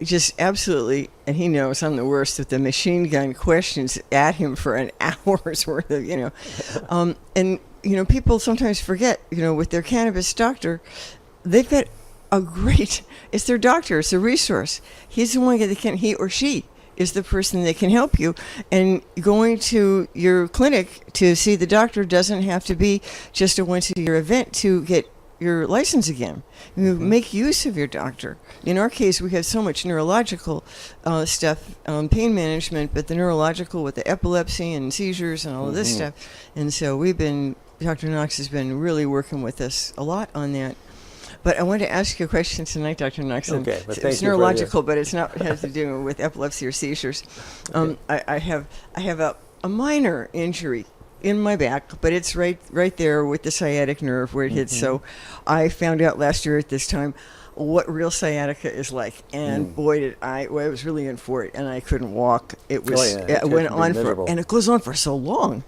Just absolutely, and he knows I'm the worst with the machine gun questions at him for an hour's worth of, and, people sometimes forget, with their cannabis doctor, they've got it's their doctor, it's a resource. He's the one that he or she is the person that can help you. And going to your clinic to see the doctor doesn't have to be just a once-a-year event to get your license again. You make use of your doctor. In our case, we have so much neurological stuff, pain management, but the neurological with the epilepsy and seizures and all of this stuff. And so Dr. Knox has been really working with us a lot on that. But I wanted to ask you a question tonight, Dr. Knox. Okay, but it's neurological, but it's not. It has to do with epilepsy or seizures. I have a minor injury in my back, but it's right there with the sciatic nerve where it hits. So I found out last year at this time what real sciatica is like, and boy, did I was really in for it, and I couldn't walk. It was it went on and it goes on for so long,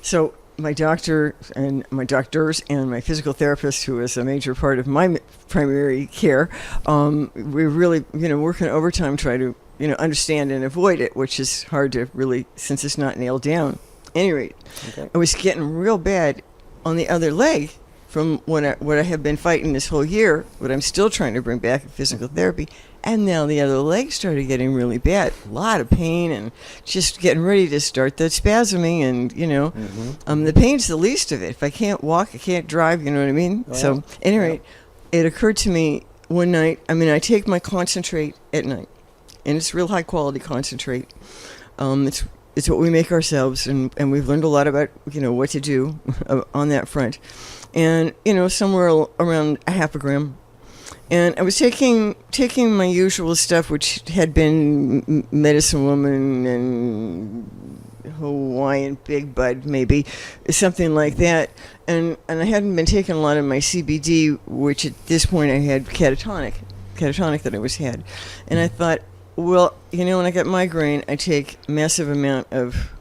So my doctor and my doctors and my physical therapist, who is a major part of my primary care, we're really, working overtime trying to, understand and avoid it, which is hard to really, since it's not nailed down. At any rate, I was getting real bad on the other leg from what I have been fighting this whole year, what I'm still trying to bring back in physical therapy. And now the other leg started getting really bad. A lot of pain and just getting ready to start the spasming. And, the pain's the least of it. If I can't walk, I can't drive, you know what I mean? Well, so, anyway, it occurred to me one night, I take my concentrate at night. And it's real high quality concentrate. It's what we make ourselves. And we've learned a lot about, what to do on that front. And, somewhere around a half a gram. And I was taking my usual stuff, which had been Medicine Woman and Hawaiian Big Bud, maybe, something like that. And I hadn't been taking a lot of my CBD, which at this point I had catatonic that I had. And I thought, well, when I get migraine, I take a massive amount of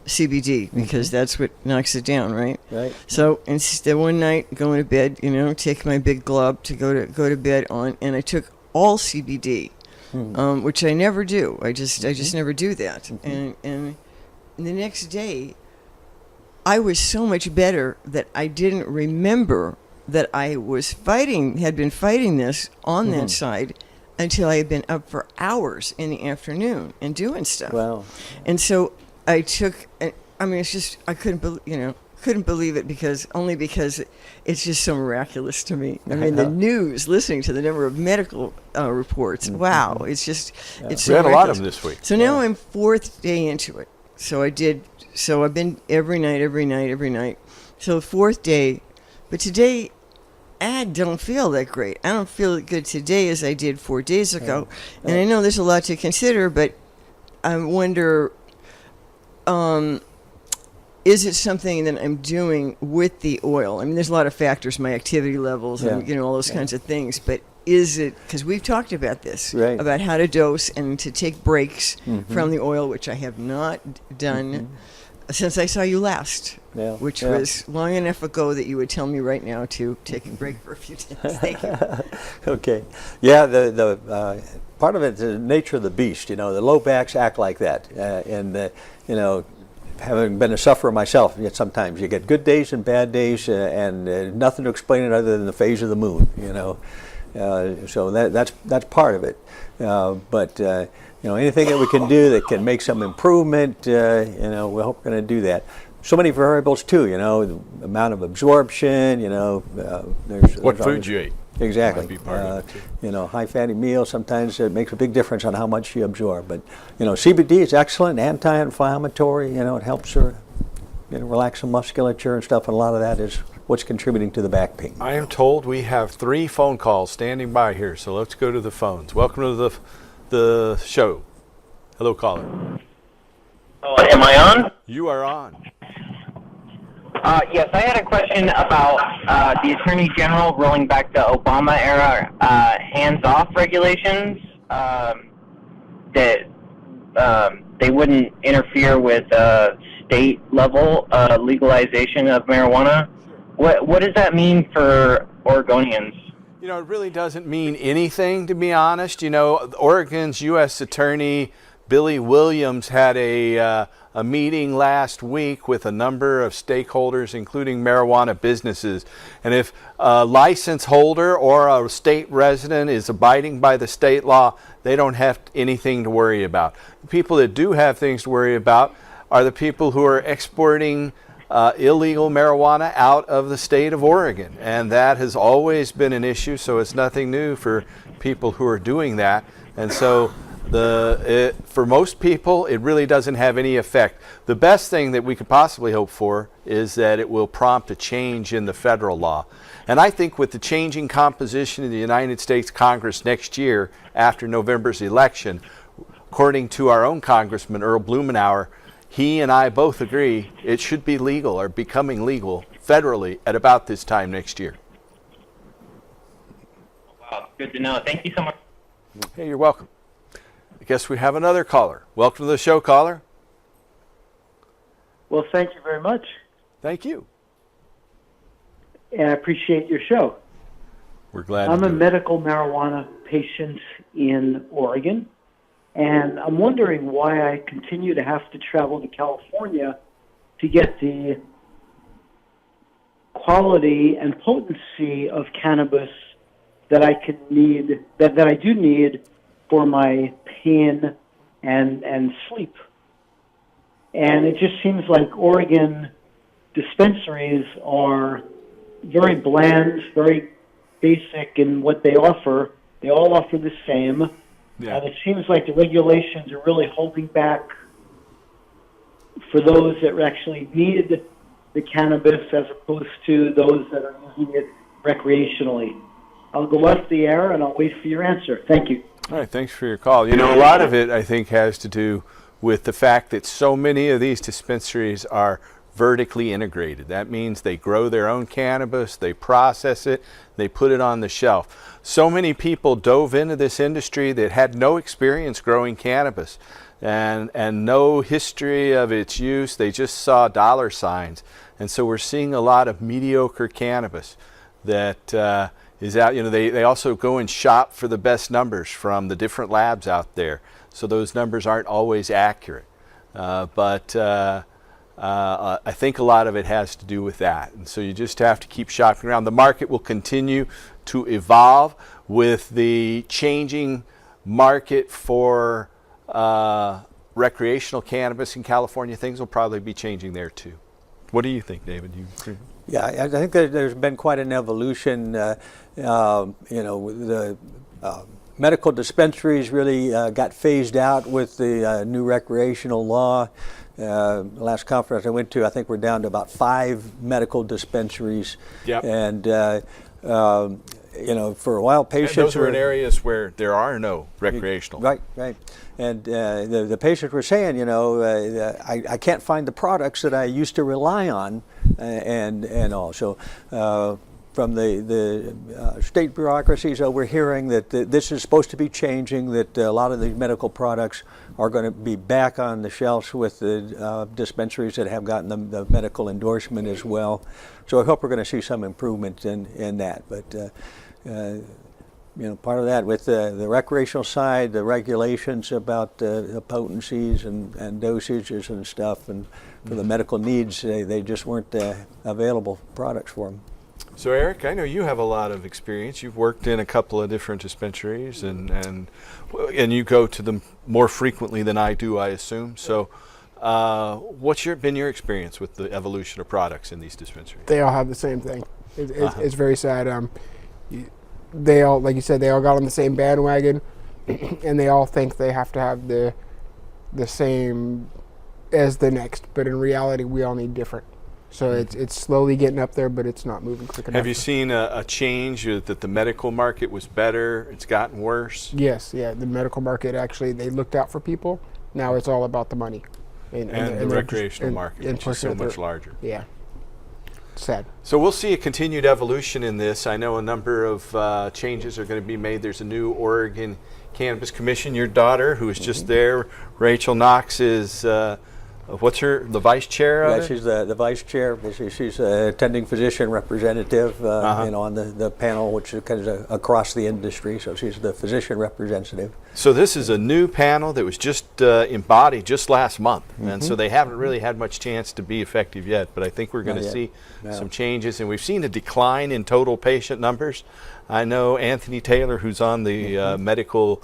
CBD because that's what knocks it down, right? Right. So instead, one night going to bed, take my big glob to go to bed on, and I took all CBD, which I never do. I just never do that. And the next day, I was so much better that I didn't remember that I had been fighting this on that side until I had been up for hours in the afternoon and doing stuff. Wow. And so I took, it's just, I couldn't believe it because it's just so miraculous to me. I mean, the news, listening to the number of medical reports, wow, it's just, it's so we had miraculous. a lot of them this week. So now I'm 4th day into it. So I've been every night. So 4th day, but today, I don't feel that great. I don't feel as good today as I did 4 days ago. And I know there's a lot to consider, but I wonder, is it something that I'm doing with the oil? I mean, there's a lot of factors, my activity levels and, all those kinds of things. But is it, because we've talked about this, Right. about how to dose and to take breaks from the oil, which I have not done since I saw you last, Yeah, which yeah. was long enough ago that you would tell me right now to take a break for a few days. Thank you. Okay. Yeah, the part of it is the nature of the beast. You know, the low backs act like that. You know, having been a sufferer myself, yet sometimes you get good days and bad days, and nothing to explain it other than the phase of the moon. You know, so that's part of it. But you know, anything that we can do that can make some improvement, you know, we're going to do that. So many variables too, you know, the amount of absorption, you know. What there's food always- you ate. Exactly. Might be part of it, too. You know, high fatty meals, sometimes it makes a big difference on how much you absorb. But, you know, CBD is excellent, anti-inflammatory, you know, it helps her, you know, relax the musculature and stuff, and a lot of that is what's contributing to the back pain. I am told we have 3 phone calls standing by here, so let's go to the phones. Welcome to the show. Hello, caller. Oh, am I on? You are on. Yes, I had a question about the Attorney General rolling back the Obama-era hands-off regulations, that they wouldn't interfere with state-level legalization of marijuana. What does that mean for Oregonians? You know, it really doesn't mean anything, to be honest. You know, Oregon's U.S. Attorney Billy Williams had a meeting last week with a number of stakeholders, including marijuana businesses. And if a license holder or a state resident is abiding by the state law, they don't have anything to worry about. The people that do have things to worry about are the people who are exporting illegal marijuana out of the state of Oregon. And that has always been an issue, so it's nothing new for people who are doing that. And so for most people, it really doesn't have any effect. The best thing that we could possibly hope for is that it will prompt a change in the federal law. And I think with the changing composition of the United States Congress next year after November's election, according to our own Congressman Earl Blumenauer, he and I both agree it should be legal or becoming legal federally at about this time next year. Wow, good to know. Thank you so much. Hey, you're welcome. I guess we have another caller. Welcome to the show, caller. Well, thank you very much. Thank you. And I appreciate your show. We're glad I'm to a do it. medical marijuana patient in Oregon, and I'm wondering why I continue to have to travel to California to get the quality and potency of cannabis that I do need for my pain and sleep. And it just seems like Oregon dispensaries are very bland, very basic in what they offer. They all offer the same. Yeah. And it seems like the regulations are really holding back for those that actually need the cannabis as opposed to those that are using it recreationally. I'll go off the air and I'll wait for your answer. Thank you. All right, thanks for your call. You know, a lot of it, I think, has to do with the fact that so many of these dispensaries are vertically integrated. That means they grow their own cannabis, they process it, they put it on the shelf. So many people dove into this industry that had no experience growing cannabis and no history of its use. They just saw dollar signs. And so we're seeing a lot of mediocre cannabis that is out. You know, they also go and shop for the best numbers from the different labs out there. So those numbers aren't always accurate. But I think a lot of it has to do with that. And so you just have to keep shopping around. The market will continue to evolve with the changing market for recreational cannabis in California. Things will probably be changing there too. What do you think, David? You agree? Yeah, I think that there's been quite an evolution. You know, the medical dispensaries really got phased out with the new recreational law. Last conference I went to, I think we're down to about 5 medical dispensaries. Yep. And you know, for a while, patients And those are in areas where there are no recreational. Right, right. And the patients were saying, you know, I can't find the products that I used to rely on, and all. So from the state bureaucracies, we're hearing that this is supposed to be changing, that a lot of these medical products are going to be back on the shelves with the dispensaries that have gotten the medical endorsement as well. So I hope we're going to see some improvement in that. But part of that with the recreational side, the regulations about the potencies and dosages and stuff, and for the medical needs, they just weren't available products for them. So Eric, I know you have a lot of experience. You've worked in a couple of different dispensaries, and you go to them more frequently than I do, I assume. So what's been your experience with the evolution of products in these dispensaries? They all have the same thing. It's very sad. They all, like you said, they all got on the same bandwagon, and they all think they have to have the same as the next. But in reality, we all need different. So it's slowly getting up there, but it's not moving quick enough. Have you seen a change that the medical market was better? It's gotten worse? Yes, yeah. The medical market, actually, they looked out for people. Now it's all about the money. And the recreational market, which is so much larger. Yeah. Sad. So we'll see a continued evolution in this. I know a number of changes are going to be made. There's a new Oregon Cannabis Commission. Your daughter, who is just there, Rachel Knox, is what's the vice chair of it? She's the vice chair. She's a attending physician representative, on the panel, which is kind of across the industry. So she's the physician representative. So this is a new panel that was just embodied just last month, and so they haven't really had much chance to be effective yet. But I think we're going to see some changes, and we've seen a decline in total patient numbers. I know Anthony Taylor, who's on the medical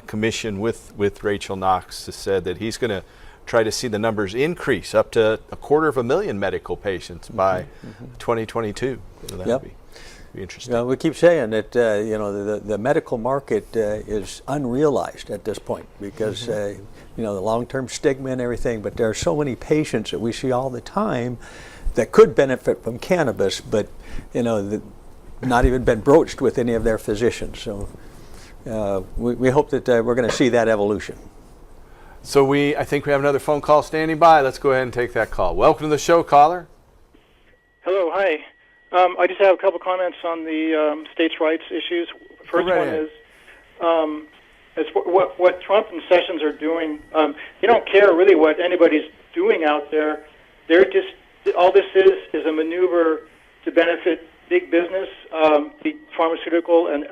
commission with Rachel Knox, has said that he's going to try to see the numbers increase up to 250,000 medical patients by 2022. So that would be interesting. We keep saying that the medical market is unrealized at this point because the long-term stigma and everything. But there are so many patients that we see all the time that could benefit from cannabis, but not even been broached with any of their physicians. So we hope that we're going to see that evolution. So I think we have another phone call standing by. Let's go ahead and take that call. Welcome to the show, caller. Hello, hi. I just have a couple comments on the states' rights issues. First one is what Trump and Sessions are doing. You don't care really what anybody's doing out there. They're just all this is a maneuver to benefit big business, the pharmaceutical and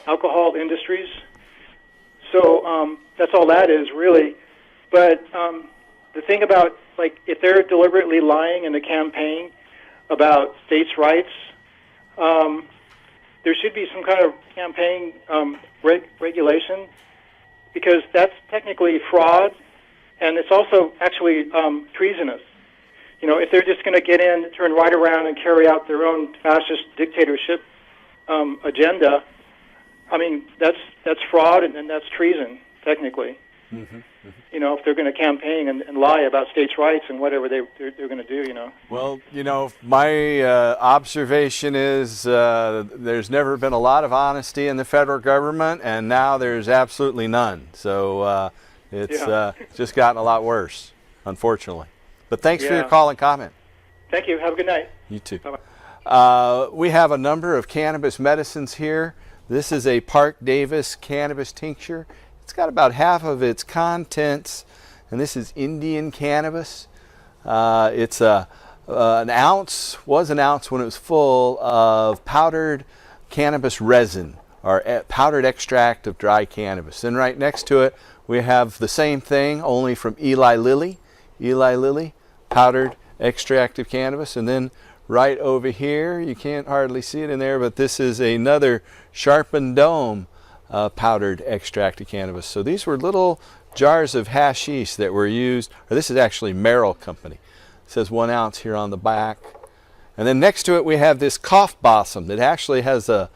alcohol industries. So that's all that is really. But the thing about, if they're deliberately lying in the campaign about states' rights, there should be some kind of campaign regulation, because that's technically fraud, and it's also actually treasonous. If they're just going to get in, turn right around, and carry out their own fascist dictatorship agenda, I mean, that's fraud and that's treason, technically. If they're going to campaign and lie about states' rights and whatever they're going to do, Well, my observation is there's never been a lot of honesty in the federal government, and now there's absolutely none. So it's just gotten a lot worse, unfortunately. But thanks for your call and comment. Thank you. Have a good night. You too. Bye-bye. We have a number of cannabis medicines here. This is a Park Davis cannabis tincture. It's got about half of its contents, and this is Indian cannabis. It's an ounce when it was full of powdered cannabis resin, or powdered extract of dry cannabis. And right next to it, we have the same thing, only from Eli Lilly. Eli Lilly, powdered extract of cannabis. And then right over here, you can't hardly see it in there, but this is another Sharpened Dome powdered extract of cannabis. So these were little jars of hashish that were used, or this is actually Merrill Company. It says 1 ounce here on the back. And then next to it we have this cough balsam that actually has a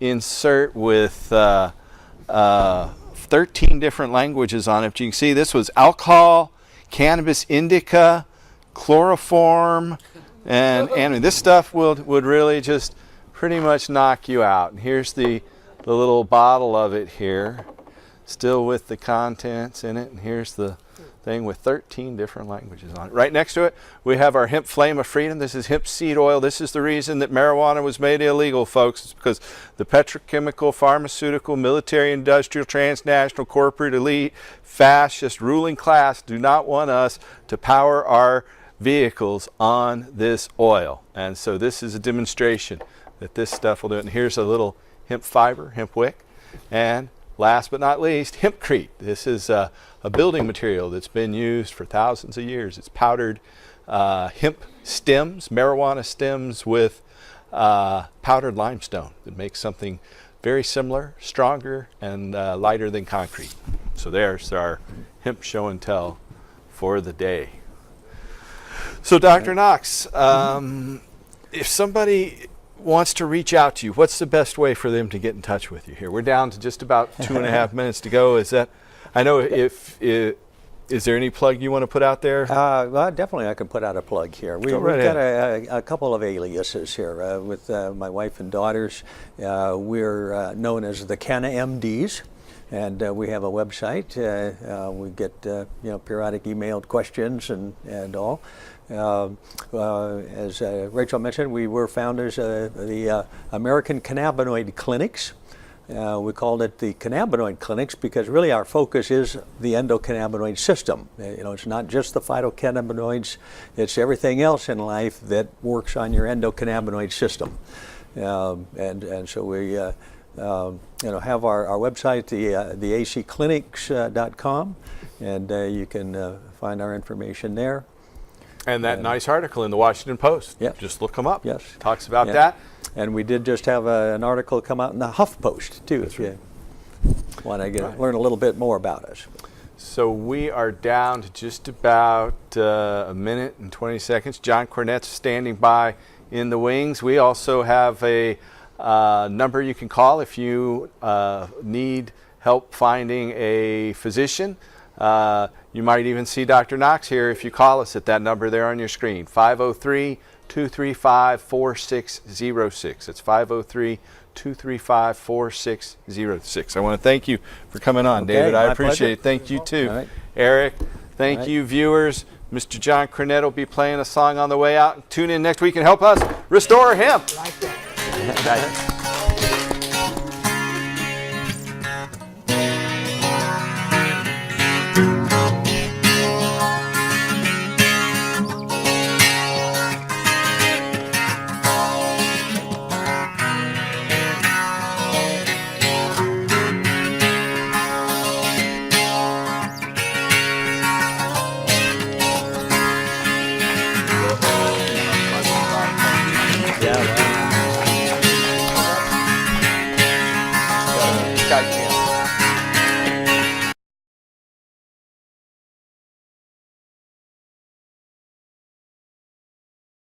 insert with 13 different languages on it. But you can see this was alcohol, cannabis indica, chloroform, and this stuff would really just pretty much knock you out. And here's the little bottle of it here, still with the contents in it. And here's the thing with 13 different languages on it. Right next to it, we have our hemp flame of freedom. This is hemp seed oil. This is the reason that marijuana was made illegal, folks. It's because the petrochemical, pharmaceutical, military, industrial, transnational, corporate, elite, fascist, ruling class do not want us to power our vehicles on this oil. And so this is a demonstration that this stuff will do it. And here's a little hemp fiber, hemp wick. And last but not least, hempcrete. This is a building material that's been used for thousands of years. It's powdered hemp stems, marijuana stems with powdered limestone that makes something very similar, stronger, and lighter than concrete. So there's our hemp show and tell for the day. So Dr. Knox, if somebody wants to reach out to you, what's the best way for them to get in touch with you here? We're down to just about 2.5 minutes to go. Is that, I know is there any plug you want to put out there? Well, definitely I can put out a plug here. We've got a couple of aliases here with my wife and daughters. We're known as the Canna MDs. And we have a website. We get periodic emailed questions and all. As Rachel mentioned, we were founders of the American Cannabinoid Clinics. We called it the cannabinoid clinics because really our focus is the endocannabinoid system. It's not just the phytocannabinoids; it's everything else in life that works on your endocannabinoid system. And so we have our website, the acclinics.com, and you can find our information there. And that nice article in the Washington Post. Yep. Just look them up. Yes. Talks about that. And we did just have an article come out in the HuffPost, too, if you want to learn a little bit more about us. So we are down to just about a minute and 20 seconds. John Cornett's standing by in the wings. We also have a number you can call if you need help finding a physician. You might even see Dr. Knox here if you call us at that number there on your screen, 503-235-4606. It's 503-235-4606. I want to thank you for coming on, David. I appreciate it. Thank you, too. Right. Eric, thank you, viewers. Mr. John Cornett will be playing a song on the way out. Tune in next week and help us restore hemp. Like that.